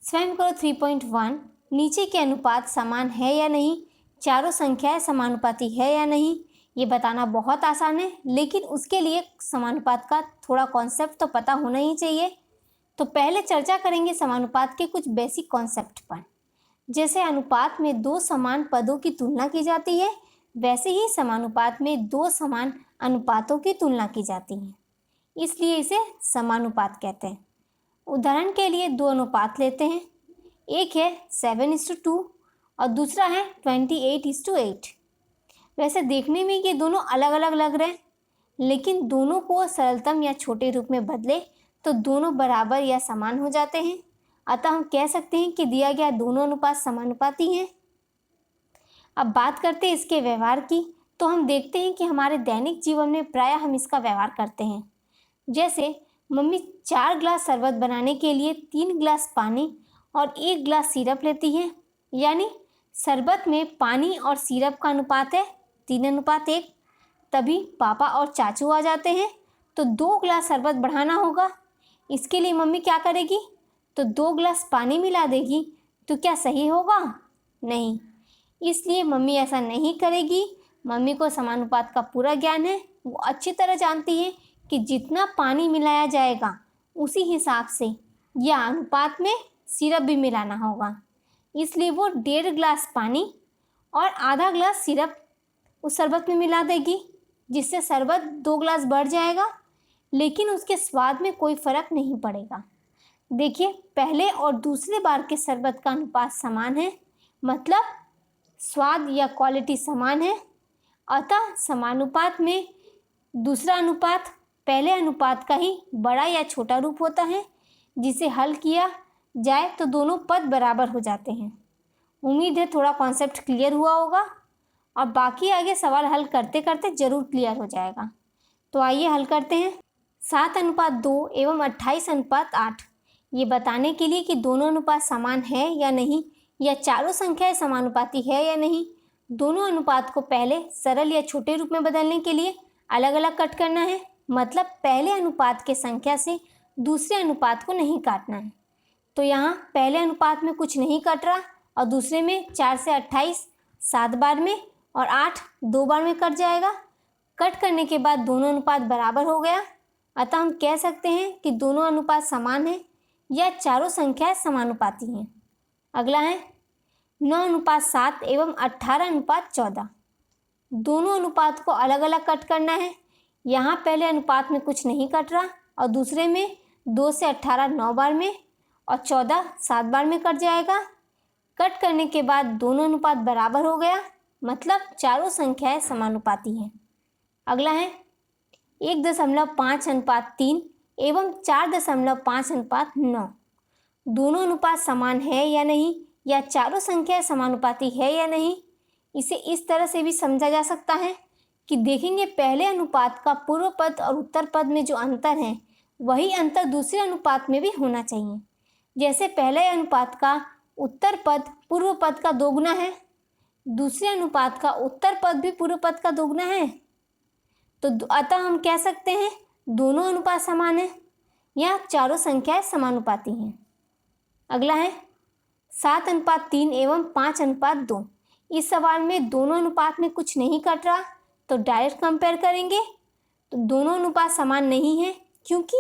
स्वयं करो 3.1 नीचे के अनुपात समान है या नहीं, चारों संख्याएं समानुपाती है या नहीं, ये बताना बहुत आसान है, लेकिन उसके लिए समानुपात का थोड़ा कॉन्सेप्ट तो पता होना ही चाहिए। तो पहले चर्चा करेंगे समानुपात के कुछ बेसिक कॉन्सेप्ट पर। जैसे अनुपात में दो समान पदों की तुलना की जाती है, वैसे ही समानुपात में दो समान अनुपातों की तुलना की जाती है, इसलिए इसे समानुपात कहते हैं। उदाहरण के लिए दो अनुपात लेते हैं, एक है 7:2 और दूसरा है 28:8। वैसे देखने में ये दोनों अलग अलग लग रहे हैं, लेकिन दोनों को सरलतम या छोटे रूप में बदले तो दोनों बराबर या समान हो जाते हैं। अतः हम कह सकते हैं कि दिया गया दोनों अनुपात समानुपाती हैं। अब बात करते हैं इसके व्यवहार की, तो हम देखते हैं कि हमारे दैनिक जीवन में प्रायः हम इसका व्यवहार करते हैं। जैसे मम्मी 4 गिलास शरबत बनाने के लिए 3 गिलास पानी और 1 गिलास सिरप लेती हैं, यानी शरबत में पानी और सिरप का अनुपात है 3:1। तभी पापा और चाचू आ जाते हैं, तो 2 गिलास शरबत बढ़ाना होगा। इसके लिए मम्मी क्या करेगी, तो 2 गिलास पानी मिला देगी। तो क्या सही होगा? नहीं, इसलिए मम्मी ऐसा नहीं करेगी। मम्मी को समानुपात का पूरा ज्ञान है, वो अच्छी तरह जानती है कि जितना पानी मिलाया जाएगा उसी हिसाब से या अनुपात में सिरप भी मिलाना होगा, इसलिए वो 1.5 गिलास पानी और आधा गिलास सिरप उस शरबत में मिला देगी, जिससे शरबत 2 गिलास बढ़ जाएगा, लेकिन उसके स्वाद में कोई फर्क नहीं पड़ेगा। देखिए, पहले और दूसरे बार के शरबत का अनुपात समान है, मतलब स्वाद या क्वालिटी समान है। अतः समानुपात में दूसरा अनुपात पहले अनुपात का ही बड़ा या छोटा रूप होता है, जिसे हल किया जाए तो दोनों पद बराबर हो जाते हैं। उम्मीद है थोड़ा कॉन्सेप्ट क्लियर हुआ होगा, और बाकी आगे सवाल हल करते करते जरूर क्लियर हो जाएगा। तो आइए हल करते हैं। 7:2 एवं 28:8 ये बताने के लिए कि दोनों अनुपात समान है या नहीं, या चारों संख्याएं समानुपाती है या नहीं, दोनों अनुपात को पहले सरल या छोटे रूप में बदलने के लिए अलग अलग कट करना है। मतलब पहले अनुपात के संख्या से दूसरे अनुपात को नहीं काटना है। तो यहाँ पहले अनुपात में कुछ नहीं कट रहा, और दूसरे में 4 से 28 7 बार में और 8 2 बार में कट जाएगा। कट करने के बाद दोनों अनुपात बराबर हो गया। अतः हम कह सकते हैं कि दोनों अनुपात समान हैं या चारों संख्याएं समानुपाती हैं। अगला है 9:7 एवं 18:14। दोनों अनुपात को अलग अलग कट करना है। यहाँ पहले अनुपात में कुछ नहीं कट रहा, और दूसरे में 2 से 18 9 बार में और 14 7 बार में कट जाएगा। कट करने के बाद दोनों अनुपात बराबर हो गया, मतलब चारों संख्याएं समानुपाती हैं। अगला है 1.5:3 एवं 4.5:9। दोनों अनुपात समान है या नहीं, या चारों संख्याएं समानुपाती है या नहीं, इसे इस तरह से भी समझा जा सकता है कि देखेंगे पहले अनुपात का पूर्व पद और उत्तर पद में जो अंतर है, वही अंतर दूसरे अनुपात में भी होना चाहिए। जैसे पहले अनुपात का उत्तर पद पूर्व पद का दोगुना है, दूसरे अनुपात का उत्तर पद भी पूर्व पद का दोगुना है, तो अतः हम कह सकते हैं दोनों अनुपात समान है या चारों संख्याएं समानुपाती हैं। अगला है 7:3 एवं 5:2। इस सवाल में दोनों अनुपात में कुछ नहीं कट रहा, तो डायरेक्ट कंपेयर करेंगे तो दोनों अनुपात समान नहीं है, क्योंकि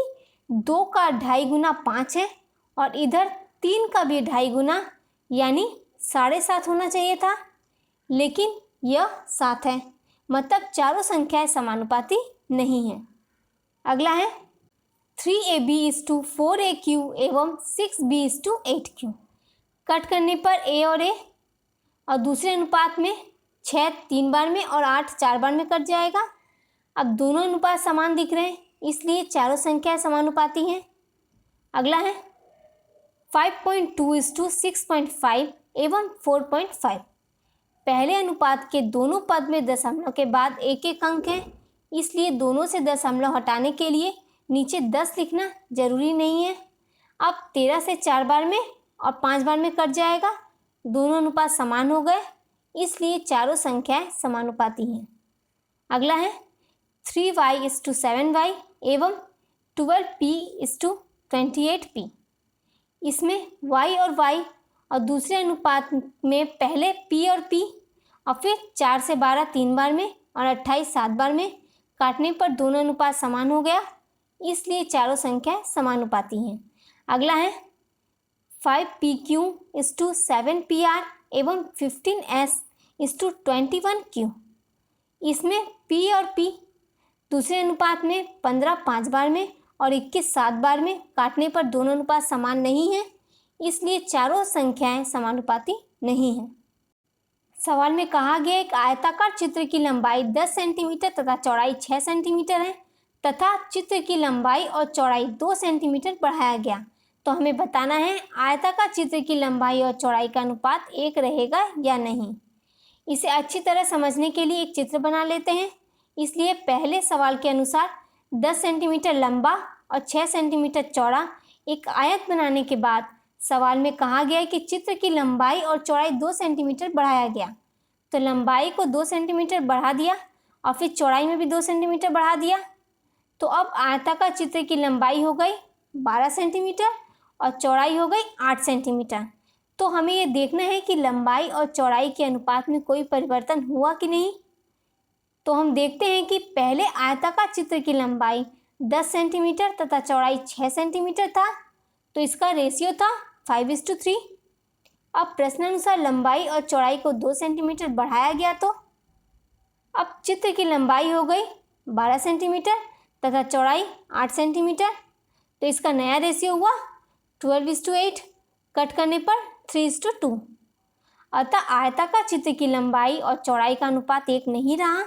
2 का 2.5 गुना 5 है और इधर 3 का भी 2.5 गुना यानी 7.5 होना चाहिए था, लेकिन यह 7 है, मतलब चारों संख्याएं समानुपाती नहीं हैं। अगला है 3AB:4AQ एवं 6B:8Q। कट करने पर A और A और दूसरे अनुपात में 6 3 बार में और 8 4 बार में कट जाएगा। अब दोनों अनुपात समान दिख रहे हैं, इसलिए चारों संख्याएं समानुपाती हैं। अगला है 5.2:6.5 एवं 4.5। पहले अनुपात के दोनों पद में दशमलव के बाद एक एक अंक है, इसलिए दोनों से दशमलव हटाने के लिए नीचे 10 लिखना जरूरी नहीं है। अब 13 से 4 बार में और 5 बार में कट जाएगा। दोनों अनुपात समान हो गए, इसलिए चारों संख्याएं समानुपाती हैं। अगला है 3y:7y एवं 12p:28p। इसमें y और y और दूसरे अनुपात में पहले p और p और फिर 4 से 12 3 बार में और 28 7 बार में काटने पर दोनों अनुपात समान हो गया, इसलिए चारों संख्याएं समानुपाती हैं। अगला है 5pq is to 7pr एवं 15s is to 21q। इसमें p और p दूसरे अनुपात में 15 5 बार में और 21 7 बार में काटने पर दोनों अनुपात समान नहीं हैं, इसलिए चारों संख्याएं समानुपाती नहीं हैं। सवाल में कहा गया एक आयताकार चित्र की लंबाई 10 सेंटीमीटर तथा चौड़ाई 6 सेंटीमीटर है तथा चित्र की लंबाई और चौड़ाई 2 सेंटीमीटर बढ़ाया गया, तो हमें बताना है आयताकार चित्र की लंबाई और चौड़ाई का अनुपात एक रहेगा या नहीं। इसे अच्छी तरह समझने के लिए एक चित्र बना लेते हैं। इसलिए पहले सवाल के अनुसार 10 सेंटीमीटर लंबा और 6 सेंटीमीटर चौड़ा एक आयत बनाने के बाद सवाल में कहा गया है कि चित्र की लंबाई और चौड़ाई 2 सेंटीमीटर बढ़ाया गया, तो लंबाई को 2 सेंटीमीटर बढ़ा दिया और फिर चौड़ाई में भी 2 सेंटीमीटर बढ़ा दिया, तो अब आयताकार चित्र की लंबाई हो गई 12 सेंटीमीटर और चौड़ाई हो गई 8 सेंटीमीटर। तो हमें ये देखना है कि लंबाई और चौड़ाई के अनुपात में कोई परिवर्तन हुआ कि नहीं। तो हम देखते हैं कि पहले आयताकार चित्र की लंबाई 10 सेंटीमीटर तथा चौड़ाई 6 सेंटीमीटर था, तो इसका रेशियो था 5:3। अब प्रश्नानुसार लंबाई और चौड़ाई को 2 सेंटीमीटर बढ़ाया गया, तो अब चित्र की लंबाई हो गई 12 सेंटीमीटर तथा चौड़ाई 8 सेंटीमीटर, तो इसका नया रेशियो हुआ 12:8। कट करने पर 3:2। अतः आयताकार चित्र की लंबाई और चौड़ाई का अनुपात एक नहीं रहा,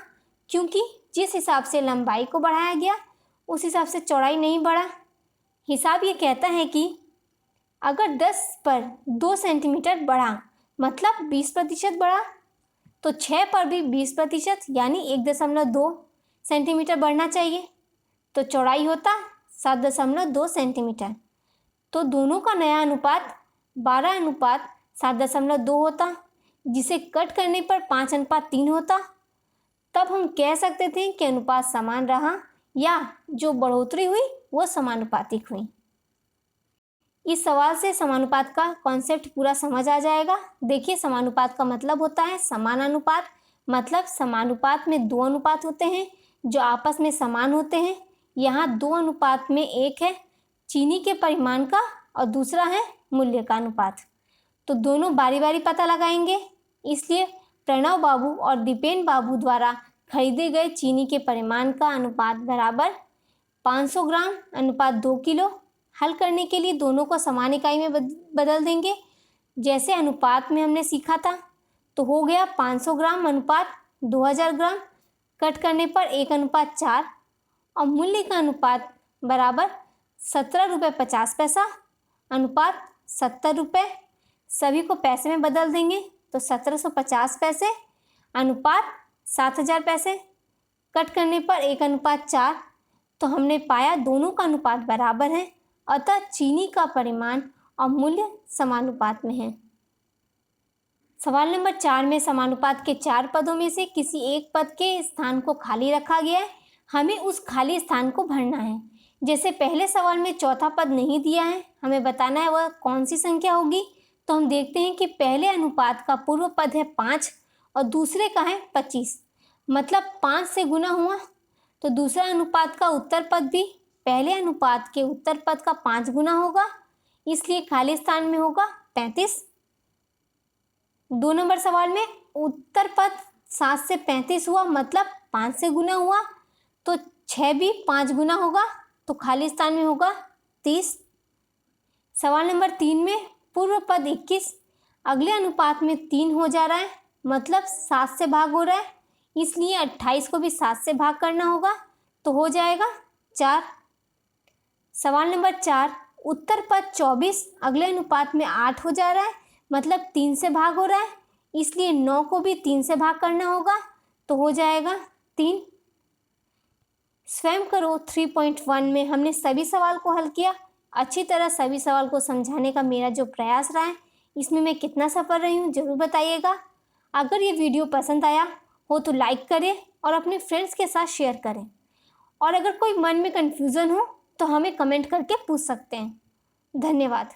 क्योंकि जिस हिसाब से लंबाई को बढ़ाया गया उस हिसाब से चौड़ाई नहीं बढ़ा। हिसाब ये कहता है कि अगर 10 पर 2 सेंटीमीटर बढ़ा मतलब 20% बढ़ा, तो 6 पर भी 20% यानी 1.2 सेंटीमीटर बढ़ना चाहिए, तो चौड़ाई होता 7.2 सेंटीमीटर। तो दोनों का नया अनुपात 12:7.2 होता, जिसे कट करने पर 5:3 होता। तब हम कह सकते थे कि अनुपात समान रहा या जो बढ़ोतरी हुई वो समानुपातिक हुई। इस सवाल से समानुपात का कॉन्सेप्ट पूरा समझ आ जाएगा। देखिए, समानुपात का मतलब होता है समान अनुपात, मतलब समानुपात में 2 अनुपात होते हैं जो आपस में समान होते हैं। यहाँ 2 अनुपात में एक है चीनी के परिमाण का और दूसरा है मूल्य का अनुपात। तो दोनों बारी बारी पता लगाएंगे। इसलिए प्रणव बाबू और दीपेन बाबू द्वारा खरीदे गए चीनी के परिमाण का अनुपात बराबर 500 ग्राम अनुपात 2 किलो। हल करने के लिए दोनों को समान इकाई में बदल देंगे, जैसे अनुपात में हमने सीखा था। तो हो गया 500 ग्राम अनुपात 2000 ग्राम। कट करने पर 1:4 और मूल्य का अनुपात बराबर 17.50 अनुपात 70 रुपये। सभी को पैसे में बदल देंगे तो 1750 पैसे अनुपात 7000 पैसे। कट करने पर 1:4, तो हमने पाया दोनों का अनुपात बराबर है, अतः चीनी का परिमाण और मूल्य समानुपात में है। सवाल नंबर 4 में समानुपात के 4 पदों में से किसी एक पद के स्थान को खाली रखा गया है, हमें उस खाली स्थान को भरना है। जैसे पहले सवाल में चौथा पद नहीं दिया है, हमें बताना है वह कौन सी संख्या होगी। तो हम देखते हैं कि पहले अनुपात का पूर्व पद है 5 और दूसरे का है 25, मतलब 5 से गुना हुआ। तो दूसरा अनुपात का उत्तर पद भी पहले अनुपात के उत्तर पद का 5 गुना होगा, इसलिए खाली स्थान में होगा 35। 2 नंबर सवाल में उत्तर पद 7 से 35 हुआ, मतलब 5 से गुना हुआ, तो 6 भी 5 गुना होगा, तो खाली स्थान में होगा 30। सवाल नंबर 3 में पूर्व पद 21 अगले अनुपात में 3 हो जा रहा है, मतलब 7 से भाग हो रहा है, इसलिए 28 को भी 7 से भाग करना होगा, तो हो जाएगा 4। सवाल नंबर 4 उत्तर पद 24 अगले अनुपात में 8 हो जा रहा है, मतलब 3 से भाग हो रहा है, इसलिए 9 को भी 3 से भाग करना होगा, तो हो जाएगा 3। स्वयं करो 3.1 में हमने सभी सवाल को हल किया। अच्छी तरह सभी सवाल को समझाने का मेरा जो प्रयास रहा है, इसमें मैं कितना सफल रही हूँ ज़रूर बताइएगा। अगर ये वीडियो पसंद आया हो तो लाइक करें और अपने फ्रेंड्स के साथ शेयर करें। और अगर कोई मन में कन्फ्यूज़न हो तो हमें कमेंट करके पूछ सकते हैं। धन्यवाद।